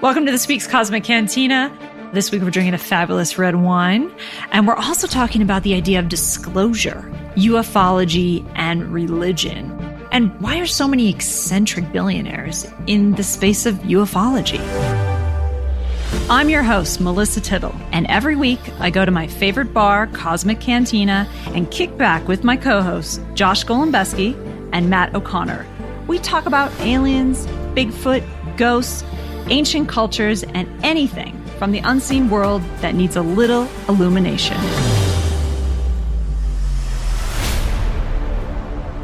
Welcome to this week's Cosmic Cantina. This week we're drinking a fabulous red wine, and we're also talking about the idea of disclosure, ufology, and religion. And why are so many eccentric billionaires in the space of ufology? I'm your host, Melissa Tittle, and every week I go to my favorite bar, Cosmic Cantina, and kick back with my co-hosts, Josh Golembeski and Matt O'Connor. We talk about aliens, Bigfoot, ghosts, ancient cultures, and anything from the unseen world that needs a little illumination.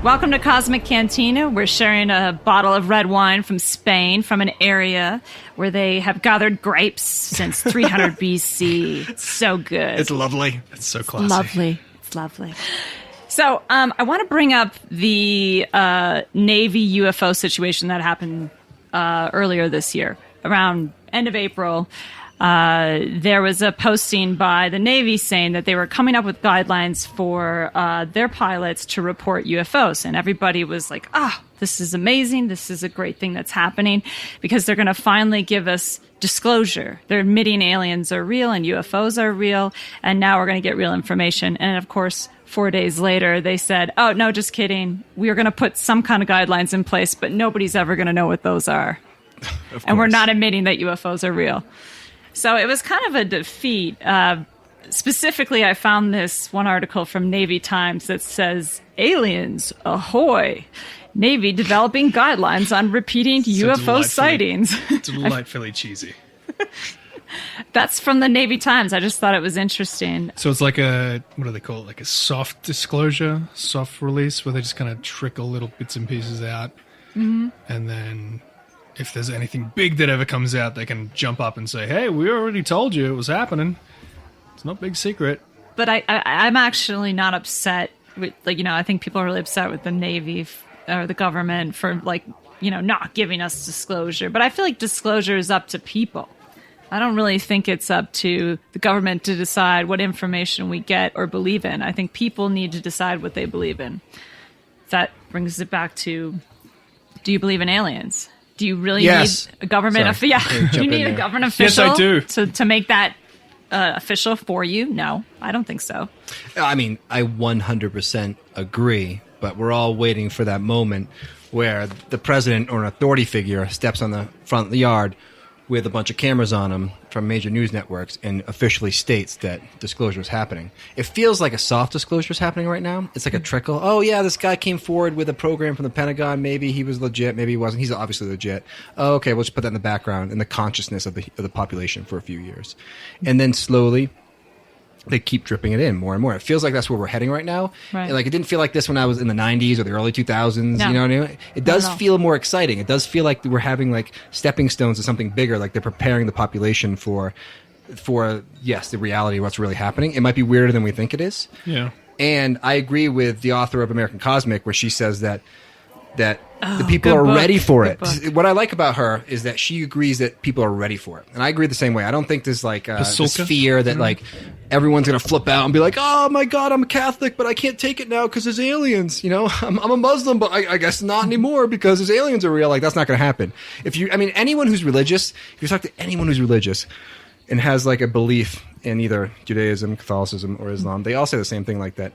Welcome to Cosmic Cantina. We're sharing a bottle of red wine from Spain, from an area where they have gathered grapes since 300 BC. It's so good. It's lovely. It's so classy. Lovely. It's lovely. So I want to bring up the Navy UFO situation that happened earlier this year. Around end of April, there was a posting by the Navy saying that they were coming up with guidelines for their pilots to report UFOs. And everybody was like, this is amazing. This is a great thing that's happening because they're going to finally give us disclosure. They're admitting aliens are real and UFOs are real. And now we're going to get real information. And of course, 4 days later, they said, oh, no, just kidding. We are going to put some kind of guidelines in place, but nobody's ever going to know what those are. And we're not admitting that UFOs are real. So it was kind of a defeat. Specifically, I found this one article from Navy Times that says, aliens, ahoy. Navy developing guidelines on repeating UFO sightings. Delightfully cheesy. That's from the Navy Times. I just thought it was interesting. So it's like what do they call it? Like a soft disclosure, soft release, where they just kind of trickle little bits and pieces out. Mm-hmm. And then if there's anything big that ever comes out, they can jump up and say, hey, we already told you it was happening. It's not a big secret. But I'm actually not upset with, I think people are really upset with the Navy or the government for, not giving us disclosure. But I feel like disclosure is up to people. I don't really think it's up to the government to decide what information we get or believe in. I think people need to decide what they believe in. That brings it back to, do you believe in aliens? Do you really need a government? Do you need a government official? Yes, I do. To make that official for you? No, I don't think so. I mean, I 100% agree, but we're all waiting for that moment where the president or an authority figure steps on the front of the yard with a bunch of cameras on him from major news networks and officially states that disclosure is happening. It feels like a soft disclosure is happening right now. It's like a trickle. Oh, yeah, this guy came forward with a program from the Pentagon. Maybe he was legit. Maybe he wasn't. He's obviously legit. Oh, okay, we'll just put that in the background, in the consciousness of the population for a few years. And then slowly they keep dripping it in more and more. It feels like that's where we're heading right now. Right. Like, it didn't feel like this when I was in the 90s or the early 2000s. No. You know what I mean? It does feel more exciting. It does feel like we're having like stepping stones to something bigger. Like they're preparing the population for yes, the reality of what's really happening. It might be weirder than we think it is. Yeah. And I agree with the author of American Cosmic, where she says that the people are ready for it. What I like about her is that she agrees that people are ready for it. And I agree the same way. I don't think there's like this fear that like everyone's going to flip out and be like, oh my God, I'm a Catholic, but I can't take it now because there's aliens. You know, I'm a Muslim, but I guess not anymore because there's aliens are real. Like, that's not going to happen. Anyone who's religious, if you talk to anyone who's religious and has like a belief in either Judaism, Catholicism, or Islam, they all say the same thing like that.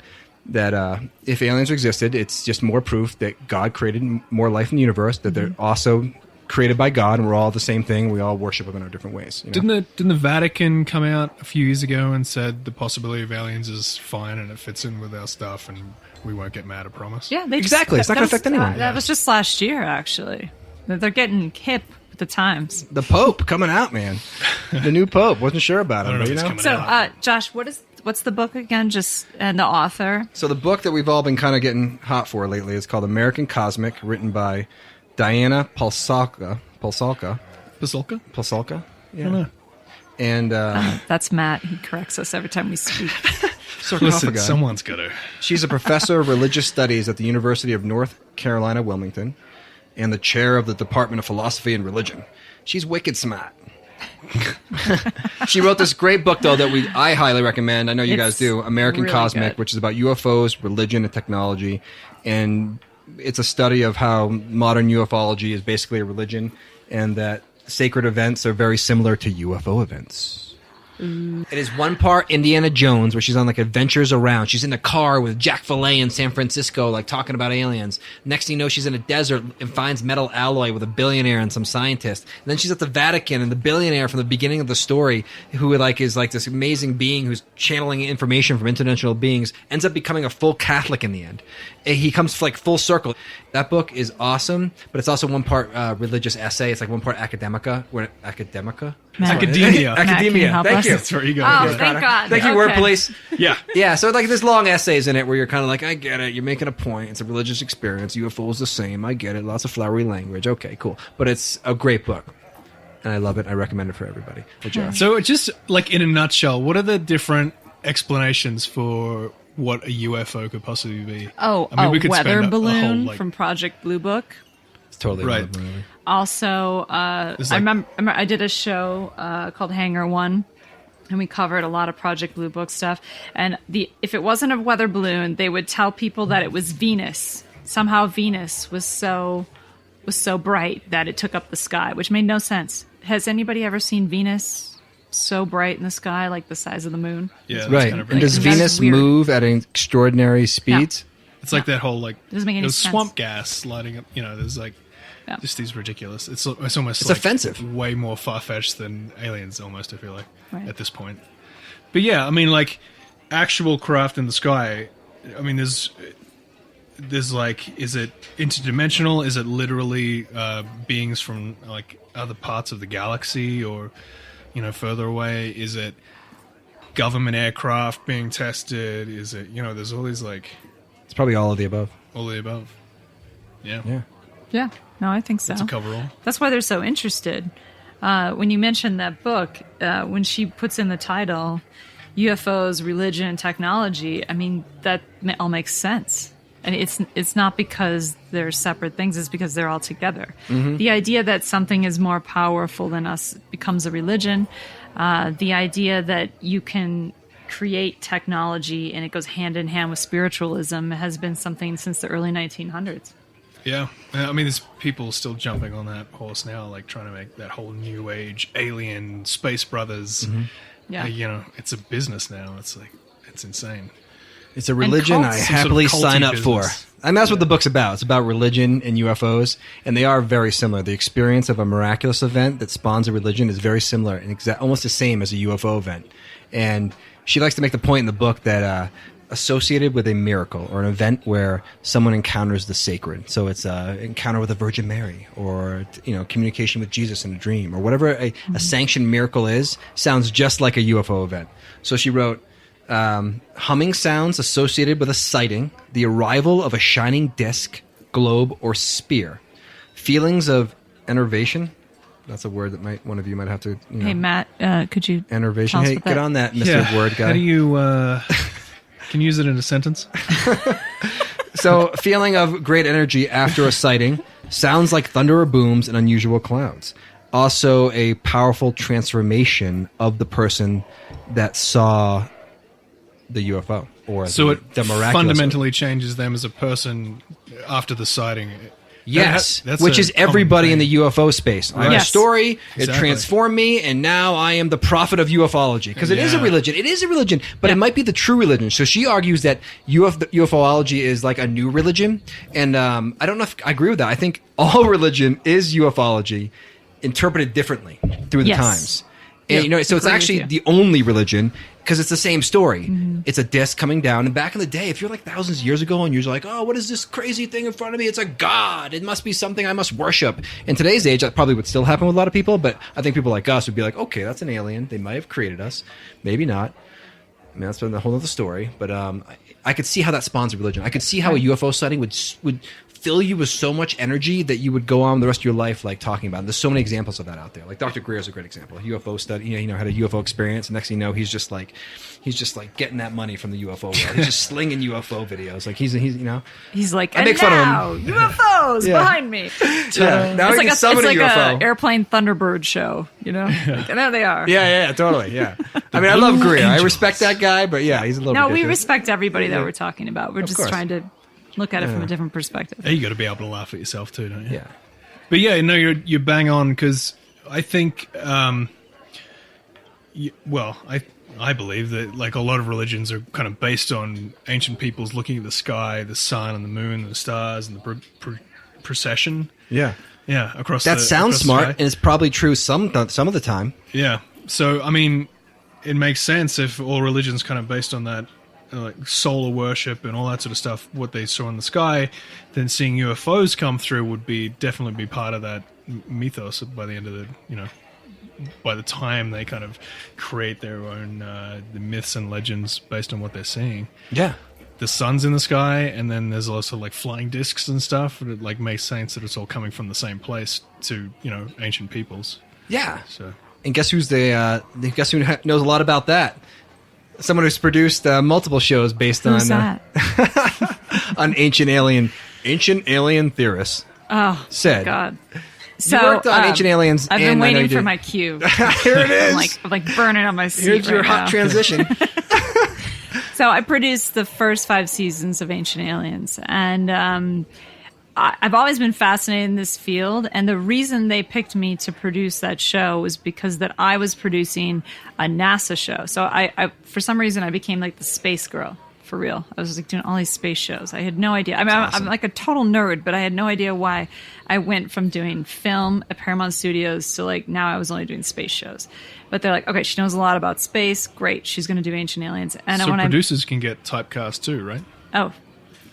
That if aliens existed, it's just more proof that God created more life in the universe, that they're also created by God, and we're all the same thing. We all worship Him in our different ways. You know? Didn't the Vatican come out a few years ago and said the possibility of aliens is fine and it fits in with our stuff and we won't get mad, I promise? Yeah, exactly. It's not going to affect anyone. That was just last year, actually. They're getting hip with the times. The Pope coming out, man. The new Pope. Wasn't sure about him. But, you know? So, Josh, what's the book again? And the author? So the book that we've all been kind of getting hot for lately is called American Cosmic, written by Diana Pasulka. Pasulka? Yeah. I don't know. And that's Matt. He corrects us every time we speak. Listen, someone's got to. She's a professor of religious studies at the University of North Carolina, Wilmington, and the chair of the Department of Philosophy and Religion. She's wicked smart. She wrote this great book, though, that I highly recommend. I know you guys do. American really Cosmic, which is about UFOs, religion, and technology. And it's a study of how modern ufology is basically a religion, and that sacred events are very similar to UFO events. It is one part Indiana Jones, where she's on like adventures around. She's in a car with Jack Filet in San Francisco, like talking about aliens. Next thing you know, she's in a desert and finds metal alloy with a billionaire and some scientist. And then she's at the Vatican, and the billionaire from the beginning of the story, who like is like this amazing being who's channeling information from interdimensional beings, ends up becoming a full Catholic in the end. He comes like full circle. That book is awesome, but it's also one part religious essay. It's like one part academica. Academia. Matt, can you help Thank us? you. That's where you go. Oh, Yeah. thank God. Thank you, Okay. word police. Yeah. Yeah, so like there's long essays in it where you're kind of like, I get it. You're making a point. It's a religious experience. UFO is the same. I get it. Lots of flowery language. Okay, cool. But it's a great book, and I love it. I recommend it for everybody. Good job. So just like in a nutshell, what are the different explanations for what a UFO could possibly be? Oh, I mean, we could weather spend a balloon whole, like, from Project Blue Book. It's totally Right. another movie. Also, It's I like- remember I did a show called Hangar One, and we covered a lot of Project Blue Book stuff. And if it wasn't a weather balloon, they would tell people that it was Venus. Somehow Venus was so bright that it took up the sky, which made no sense. Has anybody ever seen Venus so bright in the sky, like the size of the moon? Yeah, that's Right. kind of And does That's Venus weird. move at extraordinary speeds? It's like that whole like Doesn't make any there's sense. swamp gas lighting up. You know, there's like Yeah. just these ridiculous. It's almost It's like offensive. way more far fetched than aliens. Almost, I feel like Right. at this point. But yeah, I mean, like actual craft in the sky. I mean, there's like, is it interdimensional? Is it literally beings from like other parts of the galaxy, or further away? Is it government aircraft being tested? Is it there's all these like It's probably all of the above. all of the above. Yeah, Yeah. Yeah, no, I think so. it's a coverall. That's why they're so interested. When you mentioned that book, when she puts in the title, UFOs, Religion, and Technology, I mean, that all makes sense. And it's not because they're separate things, it's because they're all together. The idea that something is more powerful than us becomes a religion. The idea that you can create technology and it goes hand in hand with spiritualism has been something since the early 1900s. Yeah, I mean, there's people still jumping on that horse now, like trying to make that whole new age alien space brothers. Yeah. It's a business now. It's like it's insane. It's a religion I cults. happily Some sort of sign culty up for. business. And that's what the book's about. It's about religion and UFOs, and they are very similar. The experience of a miraculous event that spawns a religion is very similar and almost the same as a UFO event. And she likes to make the point in the book that associated with a miracle or an event where someone encounters the sacred. So it's an encounter with the Virgin Mary, or communication with Jesus in a dream, or whatever a sanctioned miracle is, sounds just like a UFO event. So she wrote, humming sounds associated with a sighting, the arrival of a shining disc, globe, or spear. Feelings of enervation. That's a word that one of you might have to. Hey, Matt, could you Enervation. tell us Hey, what get that- on that, Mr. Word Guy. How do you can you use it in a sentence? So, feeling of great energy after a sighting, sounds like thunder or booms and unusual clouds. Also, a powerful transformation of the person that saw the UFO or So it the miraculous. fundamentally changes them as a person after the sighting. Yes, That's which a is everybody in common the UFO space. I have a Yes. story, it Exactly. transformed me, and now I am the prophet of ufology. Because it is a Yeah. religion. It is a religion, but it might be the true religion. So she argues that ufology is like a new religion. And I don't know if I agree with that. I think all religion is ufology, interpreted differently through the Yes. times. And, so it's Agree with actually you. the only religion because it's the same story. It's a disc coming down. And back in the day, if you're like thousands of years ago and you're like, oh, what is this crazy thing in front of me? It's a god. It must be something I must worship. In today's age, that probably would still happen with a lot of people. But I think people like us would be like, okay, that's an alien. They might have created us. Maybe not. I mean, that's a whole other story. But I could see how that spawns a religion. I could see how a UFO sighting would fill you with so much energy that you would go on the rest of your life like talking about it. There's so many examples of that out there. Like Dr. Greer's a great example. A UFO study, had a UFO experience, and next thing you know, he's just like getting that money from the UFO world. He's just slinging UFO videos. Like he's He's like, I and make fun of now, him. UFOs Yeah. behind me. yeah. Now he can summon it's a like UFO. a airplane Thunderbird show, Like, there they are. yeah, totally. Yeah. I mean, I love Greer. I respect that guy, but yeah, he's a little. No, we ridiculous. respect everybody that we're talking about. We're just course. trying to look at it from a different perspective. You got to be able to laugh at yourself too, don't you? Yeah. But yeah, no, you're bang on because I think, I believe that like a lot of religions are kind of based on ancient peoples looking at the sky, the sun and the moon and the stars and the procession. Yeah. Yeah, across that the, sounds across smart, the sky. and it's probably true some of the time. Yeah. So, I mean, it makes sense if all religions kind of based on that, like solar worship and all that sort of stuff, what they saw in the sky, then seeing UFOs come through would definitely be part of that mythos by the end of by the time they kind of create their own the myths and legends based on what they're seeing. Yeah. The sun's in the sky, and then there's also like flying discs and stuff. And it like makes sense that it's all coming from the same place to ancient peoples. Yeah. So, and guess who knows a lot about that? Someone who's produced multiple shows based Who's on on ancient alien theorists. Oh, said God. So, you worked on ancient aliens. I've been waiting for my cue. Here it is. I'm like burning on my seat. Here's your hot transition. So I produced the first 5 seasons of Ancient Aliens, and I've always been fascinated in this field. And the reason they picked me to produce that show was because that I was producing a NASA show. So I for some reason, I became like the space girl. For real. I was like doing all these space shows. I had no idea. I mean, I'm like a total nerd, but I had no idea why I went from doing film at Paramount Studios to like now I was only doing space shows. But they're like, okay, she knows a lot about space. Great. She's going to do Ancient Aliens. And so producers can get typecast too, right? Oh,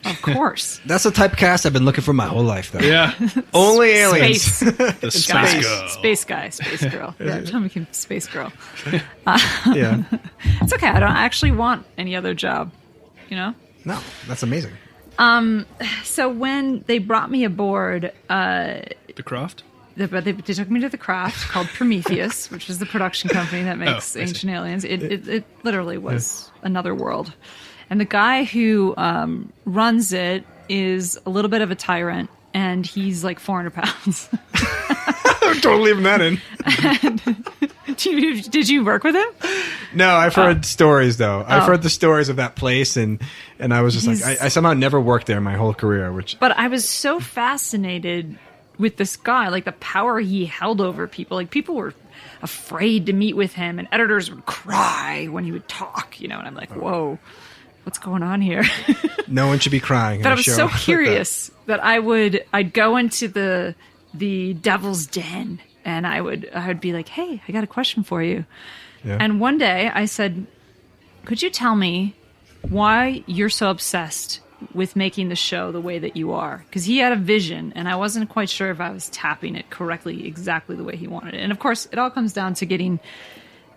of course. That's the typecast I've been looking for my whole life, though. Yeah. Only aliens. Space. The space girl. Space guy. Space girl. Yeah, tell me space girl. Yeah. It's okay. I don't actually want any other job. No, that's amazing. So when they brought me aboard, The Craft? they took me to the Craft called Prometheus, which is the production company that makes Ancient Aliens. It literally was another world. And the guy who runs it is a little bit of a tyrant, and he's like 400 pounds. Don't leave that in. Did you work with him? No, I've heard stories though. I've heard the stories of that place, and I was just like, I somehow never worked there my whole career. But I was so fascinated with this guy, like the power he held over people. Like people were afraid to meet with him, and editors would cry when he would talk. And I'm like, whoa, what's going on here? No one should be crying. But I was so curious that I'd go into the devil's den. And I would be like, hey, I got a question for you. Yeah. And one day I said, could you tell me why you're so obsessed with making the show the way that you are? Because he had a vision, and I wasn't quite sure if I was tapping it correctly, exactly the way he wanted it. And of course, it all comes down to getting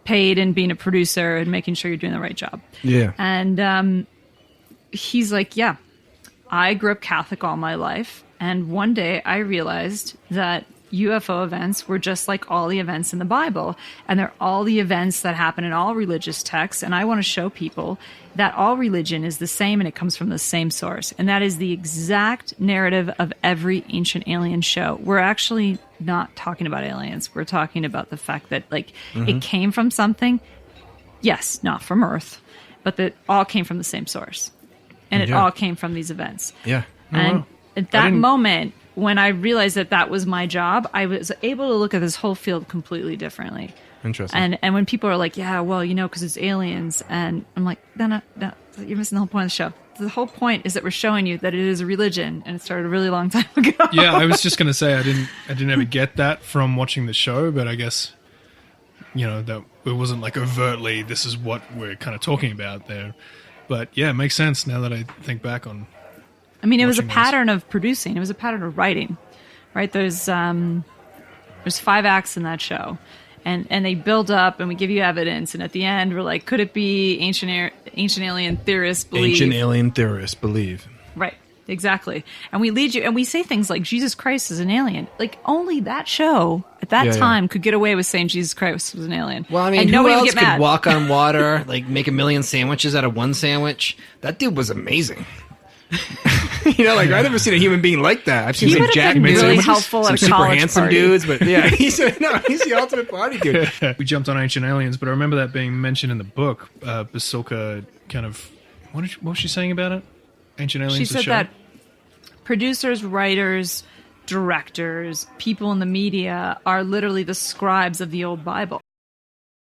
paid and being a producer and making sure you're doing the right job. Yeah. And he's like, yeah, I grew up Catholic all my life. And one day I realized that UFO events were just like all the events in the Bible, and they're all the events that happen in all religious texts. And I want to show people that all religion is the same, and it comes from the same source. And that is the exact narrative of every Ancient Alien show. We're actually not talking about aliens. We're talking about the fact that it came from something. Yes, not from Earth, but that all came from the same source. And it all came from these events. Yeah. And at that moment, when I realized that was my job, I was able to look at this whole field completely differently. Interesting. And when people are like, yeah, well, because it's aliens, and I'm like, no, you're missing the whole point of the show. The whole point is that we're showing you that it is a religion, and it started a really long time ago. Yeah, I was just going to say I didn't ever get that from watching the show, but I guess that it wasn't like overtly this is what we're kind of talking about there. But yeah, it makes sense now that I think back on. I mean, it was a pattern of producing. It was a pattern of writing, right? There's 5 acts in that show, and they build up, and we give you evidence, and at the end, we're like, could it be ancient alien theorists believe? Ancient alien theorists believe. Right, exactly. And we lead you, and we say things like Jesus Christ is an alien. Like only that show at that time could get away with saying Jesus Christ was an alien. Well, I mean, and who else would get could mad. walk on water, like make a million sandwiches out of one sandwich? That dude was amazing. I've never seen a human being like that. I've seen some Jack really helpful some at a super college handsome party. dudes, but yeah, he's the ultimate party dude. We jumped on Ancient Aliens, but I remember that being mentioned in the book. Basilka kind of what was she saying about it? Ancient Aliens. She said show? that producers, writers, directors, people in the media are literally the scribes of the old Bible.